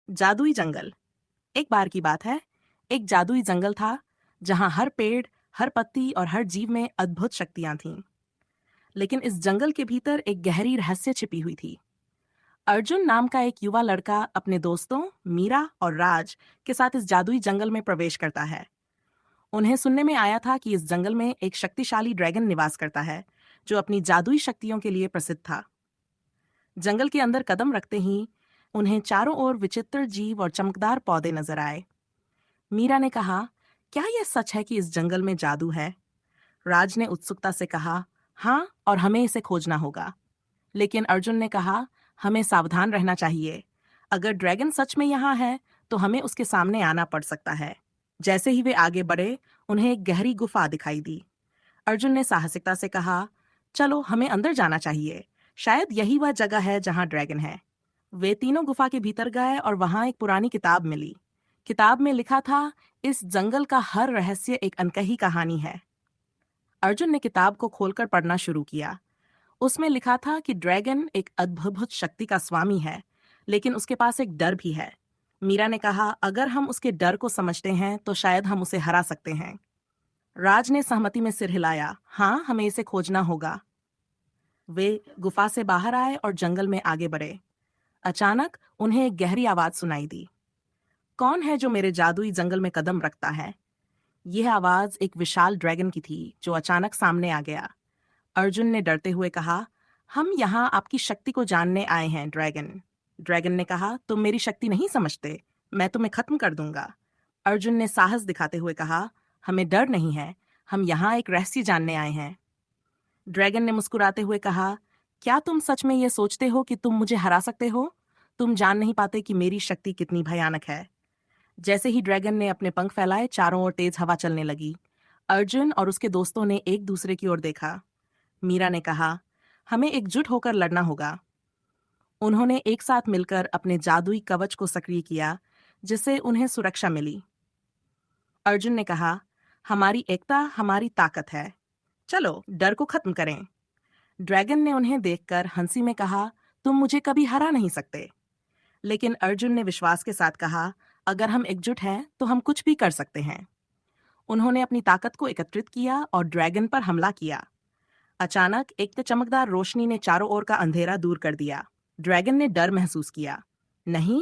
जादुई जंगल। एक बार की बात है, एक जादुई जंगल था जहां हर पेड़, हर पत्ती और हर जीव में अद्भुत शक्तियां थीं। लेकिन इस जंगल के भीतर एक गहरी रहस्य छिपी हुई थी। अर्जुन नाम का एक युवा लड़का अपने दोस्तों मीरा और राज के साथ इस जादुई जंगल में प्रवेश करता है। उन्हें सुनने में आया था कि इस जंगल में एक शक्तिशाली ड्रैगन निवास करता है, जो अपनी जादुई शक्तियों के लिए प्रसिद्ध था। जंगल के अंदर कदम रखते ही उन्हें चारों ओर विचित्र जीव और चमकदार पौधे नजर आए। मीरा ने कहा, क्या यह सच है कि इस जंगल में जादू है? राज ने उत्सुकता से कहा, हाँ, और हमें इसे खोजना होगा। लेकिन अर्जुन ने कहा, हमें सावधान रहना चाहिए। अगर ड्रैगन सच में यहाँ है, तो हमें उसके सामने आना पड़ सकता है। जैसे ही वे आगे बढ़े, उन्हें एक गहरी गुफा दिखाई दी। अर्जुन ने साहसिकता से कहा, चलो, हमें अंदर जाना चाहिए। शायद यही वह जगह है जहाँ ड्रैगन है। वे तीनों गुफा के भीतर गए और वहां एक पुरानी किताब मिली। किताब में लिखा था, इस जंगल का हर रहस्य एक अनकही कहानी है। अर्जुन ने किताब को खोलकर पढ़ना शुरू किया। उसमें लिखा था कि ड्रैगन एक अद्भुत शक्ति का स्वामी है, लेकिन उसके पास एक डर भी है। मीरा ने कहा, अगर हम उसके डर को समझते हैं तो शायद हम उसे हरा सकते हैं। राज ने सहमति में सिर हिलाया, हाँ, हमें इसे खोजना होगा। वे गुफा से बाहर आए और जंगल में आगे बढ़े। अचानक उन्हें एक गहरी आवाज सुनाई दी। कौन है जो मेरे जादुई जंगल में कदम रखता है? यह आवाज एक विशाल ड्रैगन की थी, जो अचानक सामने आ गया। अर्जुन ने डरते हुए कहा, हम यहाँ आपकी शक्ति को जानने आए हैं, ड्रैगन। ड्रैगन ने कहा, तुम मेरी शक्ति नहीं समझते, मैं तुम्हें खत्म कर दूंगा। अर्जुन ने साहस दिखाते हुए कहा, हमें डर नहीं है, हम यहाँ एक रहस्य जानने आए हैं। ड्रैगन ने मुस्कुराते हुए कहा, क्या तुम सच में ये सोचते हो कि तुम मुझे हरा सकते हो? तुम जान नहीं पाते कि मेरी शक्ति कितनी भयानक है। जैसे ही ड्रैगन ने अपने पंख फैलाए, चारों ओर तेज हवा चलने लगी। अर्जुन और उसके दोस्तों ने एक दूसरे की ओर देखा। मीरा ने कहा, हमें एकजुट होकर लड़ना होगा। उन्होंने एक साथ मिलकर अपने जादुई कवच को सक्रिय किया, जिससे उन्हें सुरक्षा मिली। अर्जुन ने कहा, हमारी एकता हमारी ताकत है, चलो डर को खत्म करें। ड्रैगन ने उन्हें देखकर हंसी में कहा, तुम मुझे कभी हरा नहीं सकते। लेकिन अर्जुन ने विश्वास के साथ कहा, अगर हम एकजुट हैं तो हम कुछ भी कर सकते हैं। उन्होंने अपनी ताकत को एकत्रित किया और ड्रैगन पर हमला किया। अचानक एक चमकदार रोशनी ने चारों ओर का अंधेरा दूर कर दिया। ड्रैगन ने डर महसूस किया। नहीं,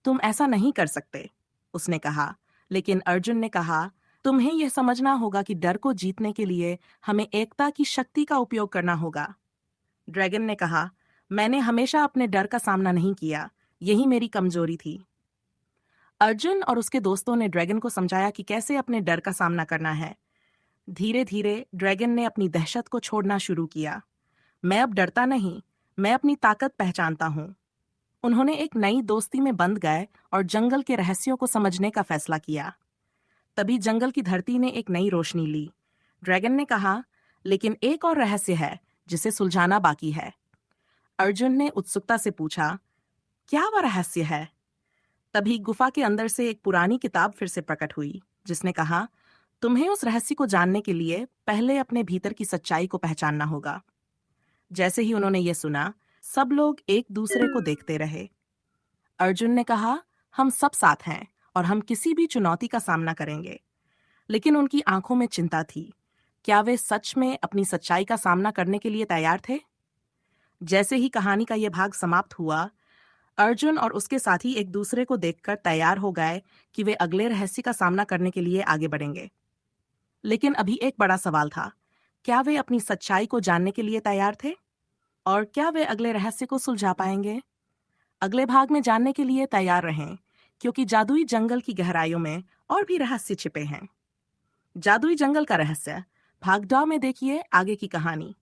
तुम ऐसा नहीं कर सकते, उसने कहा। लेकिन अर्जुन ने कहा, तुम्हें यह समझना होगा कि डर को जीतने के लिए हमें एकता की शक्ति का उपयोग करना होगा। ड्रैगन ने कहा, मैंने हमेशा अपने डर का सामना नहीं किया, यही मेरी कमजोरी थी। अर्जुन और उसके दोस्तों ने ड्रैगन को समझाया कि कैसे अपने डर का सामना करना है। धीरे धीरे ड्रैगन ने अपनी दहशत को छोड़ना शुरू किया। मैं अब डरता नहीं, मैं अपनी ताकत पहचानता हूँ। उन्होंने एक नई दोस्ती में बंध गए और जंगल के रहस्यों को समझने का फैसला किया। तभी जंगल की धरती ने एक नई रोशनी ली। ड्रैगन ने कहा, लेकिन एक और रहस्य है जिसे सुलझाना बाकी है। अर्जुन ने उत्सुकता से पूछा, क्या वह रहस्य है? तभी गुफा के अंदर से एक पुरानी किताब फिर से प्रकट हुई, जिसने कहा, तुम्हें उस रहस्य को जानने के लिए पहले अपने भीतर की सच्चाई को पहचानना होगा। जैसे ही उन्होंने ये सुना, सब लोग एक दूसरे को देखते रहे। अर्जुन ने कहा, हम सब साथ हैं और हम किसी भी चुनौती का सामना करेंगे। लेकिन उनकी आंखों में चिंता थी। क्या वे सच में अपनी सच्चाई का सामना करने के लिए तैयार थे? जैसे ही कहानी का यह भाग समाप्त हुआ, अर्जुन और उसके साथी एक दूसरे को देखकर तैयार हो गए कि वे अगले रहस्य का सामना करने के लिए आगे बढ़ेंगे। लेकिन अभी एक बड़ा सवाल था, क्या वे अपनी सच्चाई को जानने के लिए तैयार थे? और क्या वे अगले रहस्य को सुलझा पाएंगे? अगले भाग में जानने के लिए तैयार रहें, क्योंकि जादुई जंगल की गहराइयों में और भी रहस्य छिपे हैं। जादुई जंगल का रहस्य, भाग 2 में देखिए आगे की कहानी।